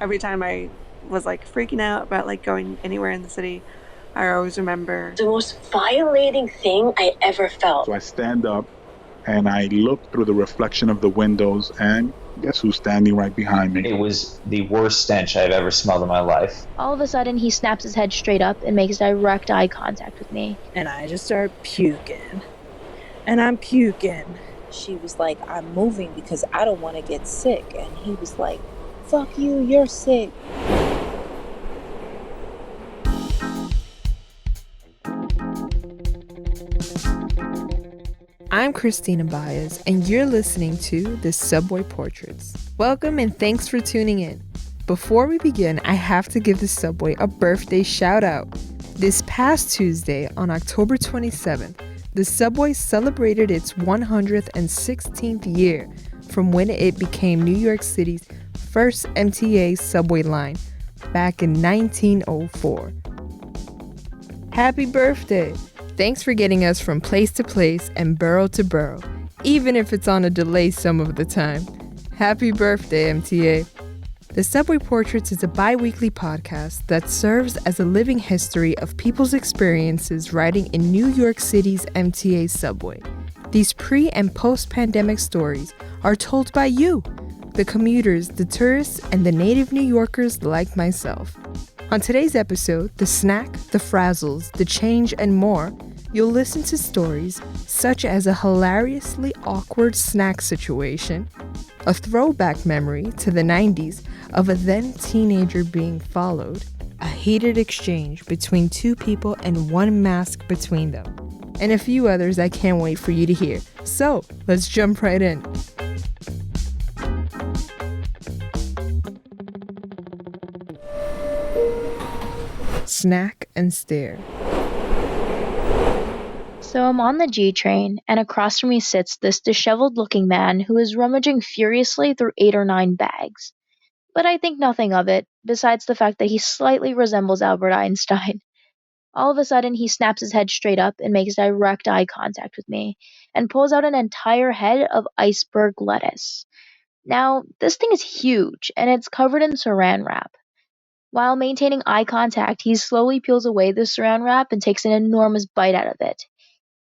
Every time I was like freaking out about like going anywhere in the city, I always remember the most violating thing I ever felt. So I stand up and I look through the reflection of the windows, and guess who's standing right behind me? It was the worst stench I've ever smelled in my life. All of a sudden, he snaps his head straight up and makes direct eye contact with me. And I just start puking. And I'm puking. She was like, I'm moving because I don't want to get sick. And he was like, fuck you, you're sick. I'm Christina Baez, and you're listening to The Subway Portraits. Welcome and thanks for tuning in. Before we begin, I have to give the Subway a birthday shout out. This past Tuesday, on October 27th, the Subway celebrated its 116th year from when it became New York City's first MTA subway line back in 1904. Happy birthday! Thanks for getting us from place to place and borough to borough, even if it's on a delay some of the time. Happy birthday, MTA! The Subway Portraits is a bi-weekly podcast that serves as a living history of people's experiences riding in New York City's MTA subway. These pre- and post-pandemic stories are told by you, the commuters, the tourists, and the native New Yorkers like myself. On today's episode, The Snack, The Frazzles, The Change, and more, you'll listen to stories such as a hilariously awkward snack situation, a throwback memory to the 90s of a then teenager being followed, a heated exchange between two people and one mask between them, and a few others I can't wait for you to hear. So, let's jump right in. Snack and stare. So I'm on the G train, and across from me sits this disheveled-looking man who is rummaging furiously through 8 or 9 bags. But I think nothing of it, besides the fact that he slightly resembles Albert Einstein. All of a sudden, he snaps his head straight up and makes direct eye contact with me, and pulls out an entire head of iceberg lettuce. Now, this thing is huge, and it's covered in saran wrap. While maintaining eye contact, he slowly peels away the saran wrap and takes an enormous bite out of it.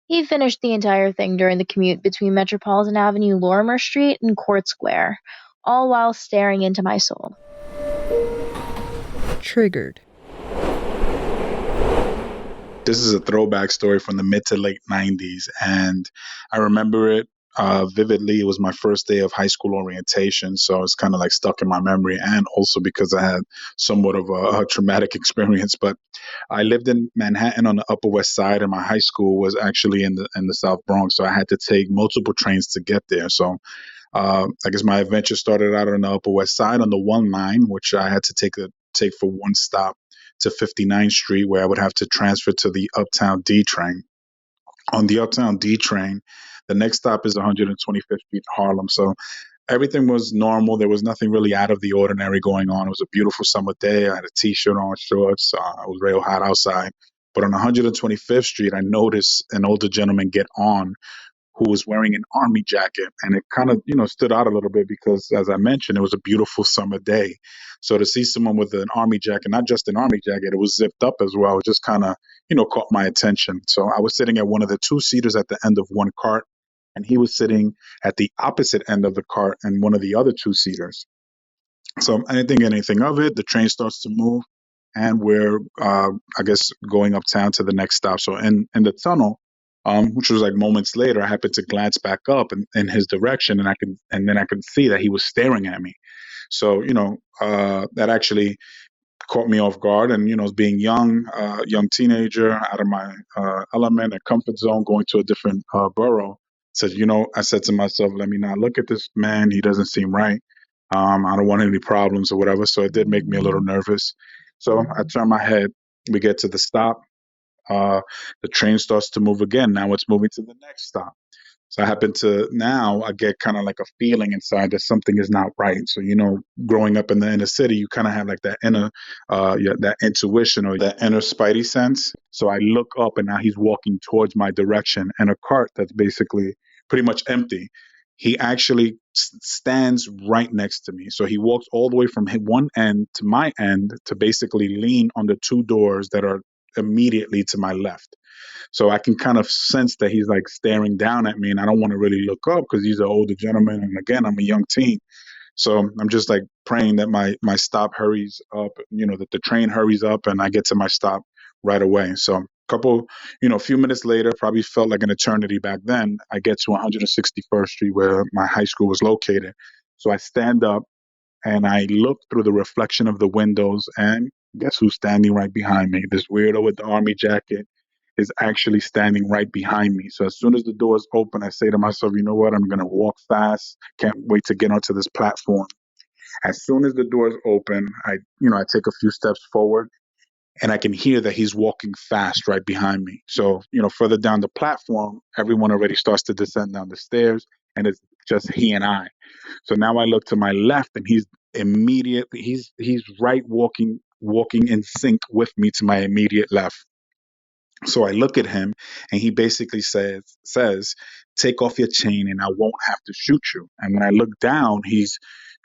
He finished the entire thing during the commute between Metropolitan Avenue, Lorimer Street, and Court Square, all while staring into my soul. Triggered. This is a throwback story from the mid to late 90s, and I remember it vividly. It was my first day of high school orientation, so it's kind of like stuck in my memory, and also because I had somewhat of a traumatic experience. But I lived in Manhattan on the Upper West Side, and my high school was actually in the South Bronx, so I had to take multiple trains to get there. So I guess my adventure started out on the Upper West Side on the 1 line, which I had to take for one stop to 59th Street, where I would have to transfer to the Uptown D train. On the Uptown D train, the next stop is 125th Street, Harlem. So everything was normal. There was nothing really out of the ordinary going on. It was a beautiful summer day. I had a t-shirt on, shorts. It was real hot outside. But on 125th Street, I noticed an older gentleman get on who was wearing an army jacket. And it kind of, stood out a little bit because, as I mentioned, it was a beautiful summer day. So to see someone with an army jacket, not just an army jacket, it was zipped up as well, it just kind of, caught my attention. So I was sitting at one of the two-seaters at the end of one cart, and he was sitting at the opposite end of the cart and one of the other two-seaters. So I didn't think anything of it. The train starts to move, and we're, I guess, going uptown to the next stop. So in the tunnel, which was like moments later, I happened to glance back up in his direction, and then I could see that he was staring at me. So that actually caught me off guard, and being young teenager, out of my element and comfort zone, going to a different borough. Said, I said to myself, let me not look at this man. He doesn't seem right. I don't want any problems or whatever. So it did make me a little nervous. So I turn my head. We get to the stop. The train starts to move again. Now it's moving to the next stop. So I get kind of like a feeling inside that something is not right. So, growing up in the inner city, you kind of have like that that intuition or that inner spidey sense. So I look up, and now he's walking towards my direction, and a cart that's basically pretty much empty. he actually stands right next to me. So he walks all the way from one end to my end to basically lean on the two doors that are immediately to my left. So I can kind of sense that he's like staring down at me, and I don't want to really look up because he's an older gentleman, and again, I'm a young teen. So I'm just like praying that my stop hurries up, that the train hurries up and I get to my stop right away. So a few minutes later, probably felt like an eternity back then, I get to 161st Street where my high school was located. So I stand up and I look through the reflection of the windows, and guess who's standing right behind me? This weirdo with the army jacket is actually standing right behind me. So as soon as the doors open, I say to myself, you know what? I'm going to walk fast. Can't wait to get onto this platform. As soon as the doors open, I take a few steps forward, and I can hear that he's walking fast right behind me. So, further down the platform, everyone already starts to descend down the stairs, and it's just he and I. So now I look to my left, and he's right walking in sync with me to my immediate left. So I look at him, and he basically says, take off your chain and I won't have to shoot you. And when I look down, he's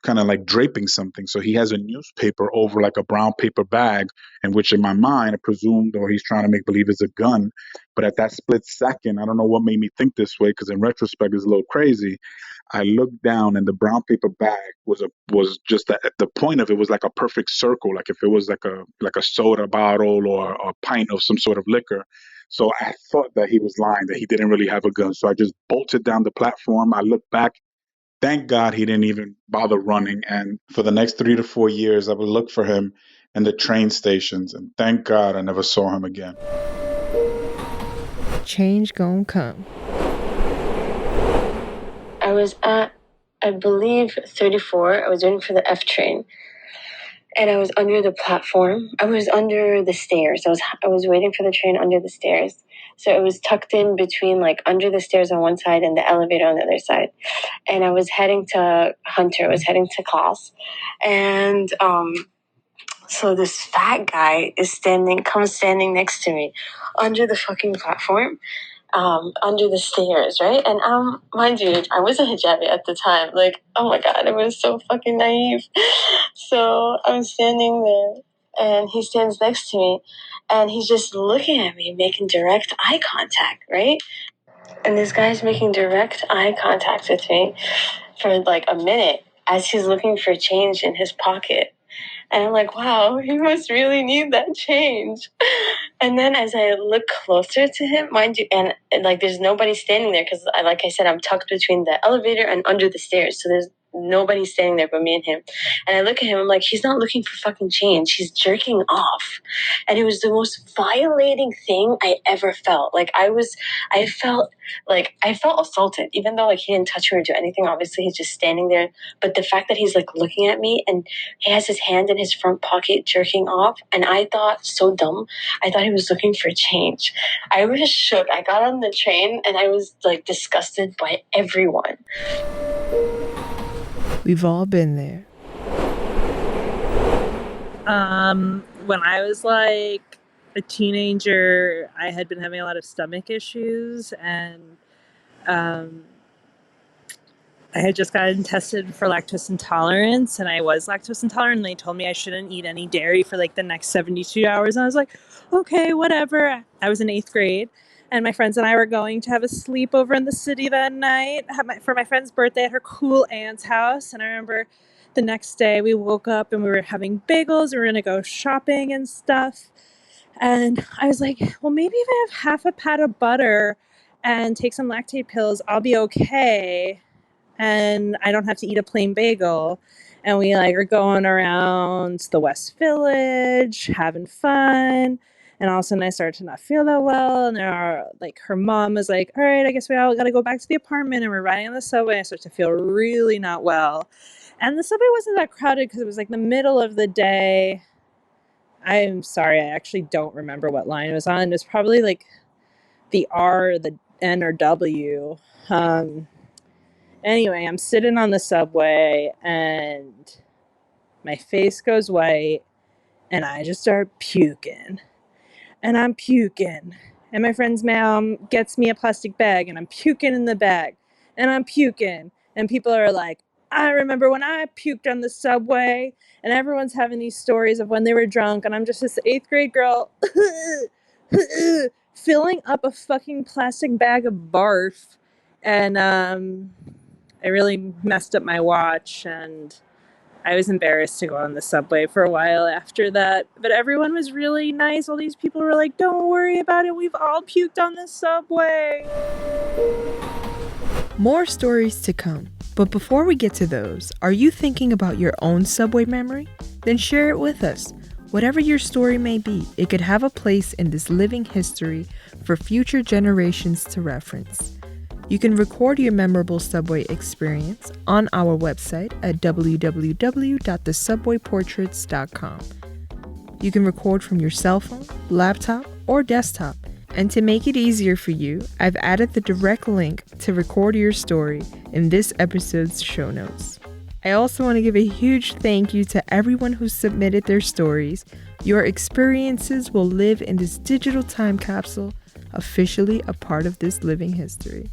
kind of like draping something. So he has a newspaper over like a brown paper bag, in which in my mind I presumed, or he's trying to make believe it's a gun. But at that split second, I don't know what made me think this way, because in retrospect it's a little crazy. I looked down, and the brown paper bag was just the point of it was like a perfect circle, like if it was like a soda bottle or a pint of some sort of liquor. So I thought that he was lying, that he didn't really have a gun. So I just bolted down the platform. I looked back. Thank God he didn't even bother running. And for the next 3 to 4 years, I would look for him in the train stations. And thank God I never saw him again. Change gon' come. I was at, I believe, 34. I was waiting for the F train. And I was under the platform. I was under the stairs. I was waiting for the train under the stairs. So it was tucked in between, like, under the stairs on one side and the elevator on the other side. And I was heading to Hunter. I was heading to class. And so this fat guy comes standing next to me under the fucking platform. Under the stairs, right? And mind you, I was a hijabi at the time. Like, oh my god, I was so fucking naive. So I'm standing there, and he stands next to me, and he's just looking at me, making direct eye contact, right? And this guy's making direct eye contact with me for like a minute as he's looking for change in his pocket. And I'm like, wow, he must really need that change. And then as I look closer to him, mind you, and like there's nobody standing there because, like I said, I'm tucked between the elevator and under the stairs. So there's nobody standing there but me and him. And I look at him, I'm like, he's not looking for fucking change. He's jerking off. And it was the most violating thing I ever felt. I felt assaulted, even though like he didn't touch me or do anything. Obviously, he's just standing there. But the fact that he's like looking at me and he has his hand in his front pocket jerking off. And I thought, so dumb, I thought he was looking for change. I was shook. I got on the train and I was like disgusted by everyone. We've all been there. When I was like a teenager, I had been having a lot of stomach issues, and I had just gotten tested for lactose intolerance, and I was lactose intolerant, and they told me I shouldn't eat any dairy for like the next 72 hours. And I was like, okay, whatever. I was in 8th grade, and my friends and I were going to have a sleepover in the city that night for my friend's birthday at her cool aunt's house. And I remember the next day we woke up and we were having bagels. We were going to go shopping and stuff. And I was like, well, maybe if I have half a pat of butter and take some lactate pills, I'll be okay. And I don't have to eat a plain bagel. And we like are going around the West Village, having fun. And all of a sudden I started to not feel that well. And her mom was like, all right, I guess we all got to go back to the apartment. And we're riding on the subway. I started to feel really not well. And the subway wasn't that crowded because it was like the middle of the day. I'm sorry, I actually don't remember what line it was on. It was probably like the R, the N, or W. Anyway, I'm sitting on the subway and my face goes white and I just start puking. And I'm puking. And my friend's mom gets me a plastic bag and I'm puking in the bag. And I'm puking. And people are like, I remember when I puked on the subway, and everyone's having these stories of when they were drunk, and I'm just this 8th grade girl filling up a fucking plastic bag of barf. And I really messed up my watch, and I was embarrassed to go on the subway for a while after that. But everyone was really nice. All these people were like, don't worry about it. We've all puked on the subway. More stories to come. But before we get to those, are you thinking about your own subway memory? Then share it with us. Whatever your story may be, it could have a place in this living history for future generations to reference. You can record your memorable subway experience on our website at www.thesubwayportraits.com. You can record from your cell phone, laptop, or desktop. And to make it easier for you, I've added the direct link to record your story in this episode's show notes. I also want to give a huge thank you to everyone who submitted their stories. Your experiences will live in this digital time capsule, officially a part of this living history.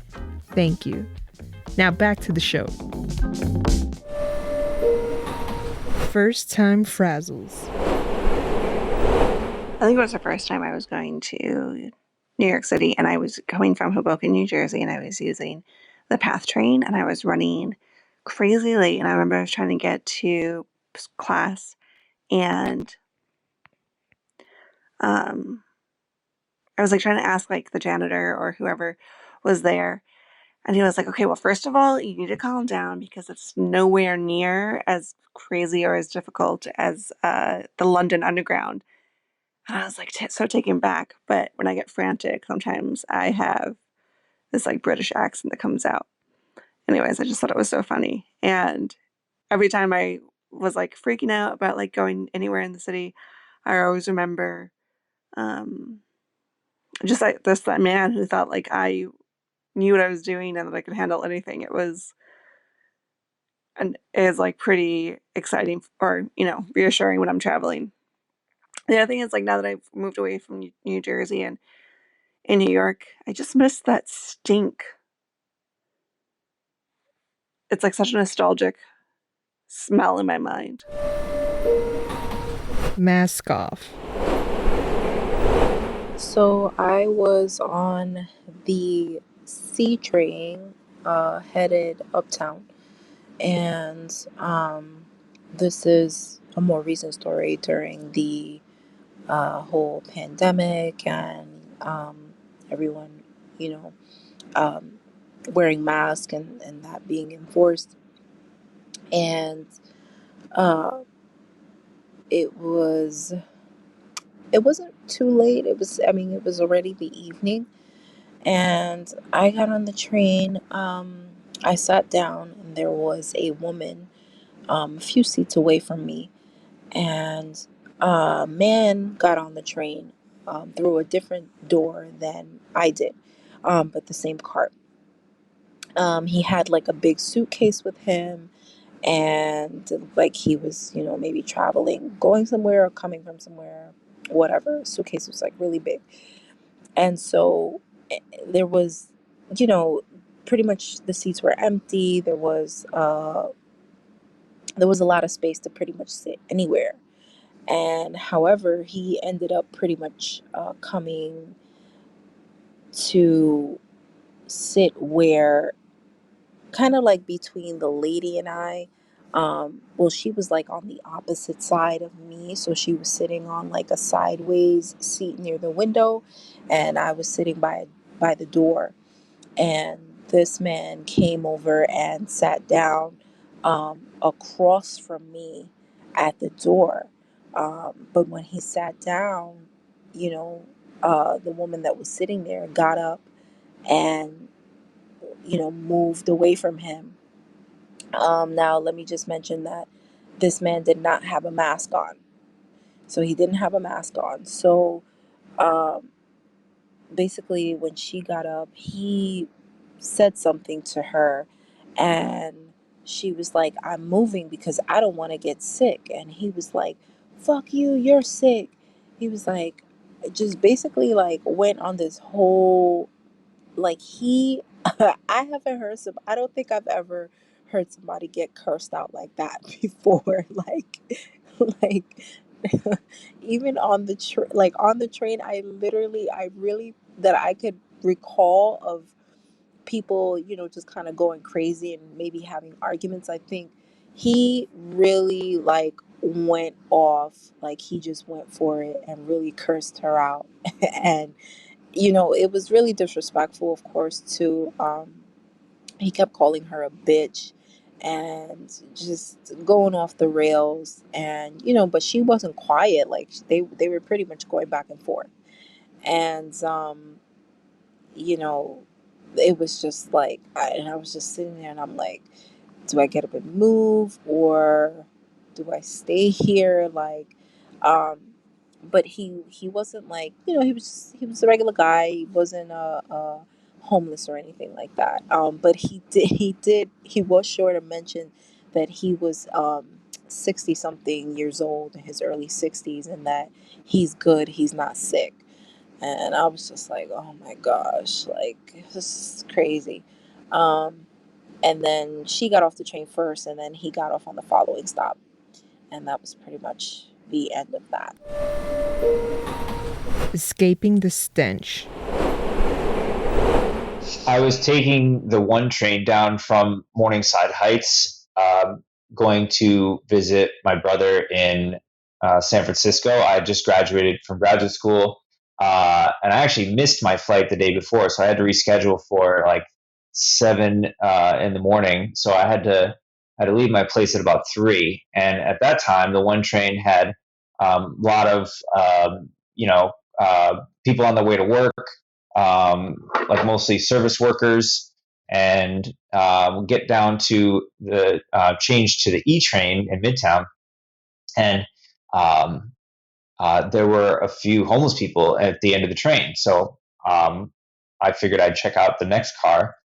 Thank you. Now back to the show. First Time Frazzles. I think it was the first time I was going to New York City, and I was coming from Hoboken, New Jersey, and I was using the PATH train, and I was running crazy late. And I remember I was trying to get to class, and I was like trying to ask like the janitor or whoever was there, and he was like, "Okay, well, first of all, you need to calm down because it's nowhere near as crazy or as difficult as the London Underground." And I was like so taken back. But when I get frantic, sometimes I have this like British accent that comes out. Anyways, I just thought it was so funny. And every time I was like freaking out about like going anywhere in the city, I always remember just like that man who thought like I knew what I was doing and that I could handle anything. It is like pretty exciting or reassuring when I'm traveling. The other thing is like now that I've moved away from New Jersey and in New York, I just miss that stink. It's like such a nostalgic smell in my mind. Mask off. So I was on the C train headed uptown, and this is a more recent story during the whole pandemic and everyone, you know, um, wearing masks and that being enforced. And uh, it was it wasn't too late. It was already the evening, and I got on the train. I sat down, and there was a woman a few seats away from me, and a man got on the train through a different door than I did, but the same cart. He had like a big suitcase with him, and like he was, maybe traveling, going somewhere or coming from somewhere, whatever. Suitcase was like really big. And so there was, you know, pretty much the seats were empty. There was a lot of space to pretty much sit anywhere. And however, he ended up pretty much coming to sit where, kind of like between the lady and I. Well, she was like on the opposite side of me, so she was sitting on like a sideways seat near the window, and I was sitting by the door. And this man came over and sat down across from me at the door. But when he sat down, you know, the woman that was sitting there got up and, moved away from him. Now, let me just mention that this man did not have a mask on. So he didn't have a mask on. So um, basically, when she got up, he said something to her, and she was like, I'm moving because I don't want to get sick. And he was like, fuck you, you're sick. He was like, just basically like went on this whole, like he, I haven't heard some, I don't think I've ever heard somebody get cursed out like that before. Like even on the on the train, I really that I could recall of people, just kind of going crazy and maybe having arguments. I think he really like went off, like he just went for it and really cursed her out. And it was really disrespectful, of course, too. He kept calling her a bitch and just going off the rails. And but she wasn't quiet. Like they were pretty much going back and forth. And you know it was just like and I was just sitting there and I'm like, do I get up and move, or do I stay here? Um but he wasn't like, he was a regular guy. He wasn't a homeless or anything like that. But he was sure to mention that he was 60 something years old, in his early 60s, and that he's good, he's not sick. And I was just like, oh my gosh, like this is crazy. Um, and then she got off the train first, and then he got off on the following stop. And that was pretty much the end of that. Escaping the stench. I was taking the one train down from Morningside Heights, going to visit my brother in San Francisco. I had just graduated from graduate school, and I actually missed my flight the day before, so I had to reschedule for like 7 in the morning. So I had to leave my place at about 3. And at that time, the one train had a lot of people on their way to work, like mostly service workers, and get down to the change to the E train in Midtown, and um, there were a few homeless people at the end of the train. So I figured I'd check out the next car.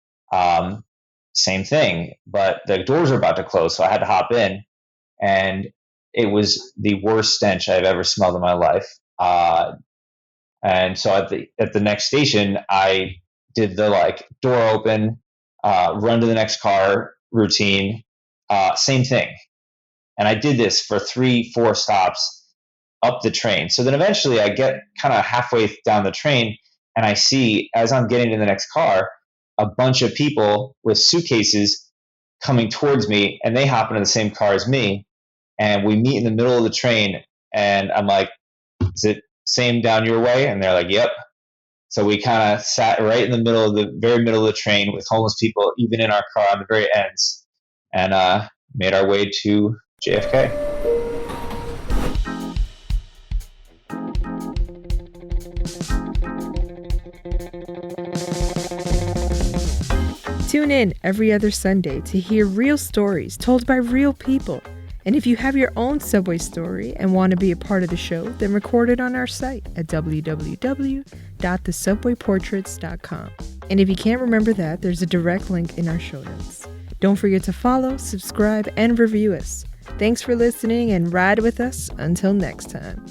Same thing, but the doors were about to close, so I had to hop in, and it was the worst stench I've ever smelled in my life. And so at the next station, I did the like door open, run to the next car routine, same thing. And I did this for 3, 4 stops up the train. So then eventually I get kind of halfway down the train, and I see, as I'm getting to the next car, a bunch of people with suitcases coming towards me, and they hop into the same car as me. And we meet in the middle of the train, and I'm like, is it same down your way? And they're like, yep. So we kind of sat right in the very middle of the train with homeless people, even in our car on the very ends, and made our way to JFK. Tune in every other Sunday to hear real stories told by real people. And if you have your own subway story and want to be a part of the show, then record it on our site at www.thesubwayportraits.com. And if you can't remember that, there's a direct link in our show notes. Don't forget to follow, subscribe, and review us. Thanks for listening, and ride with us until next time.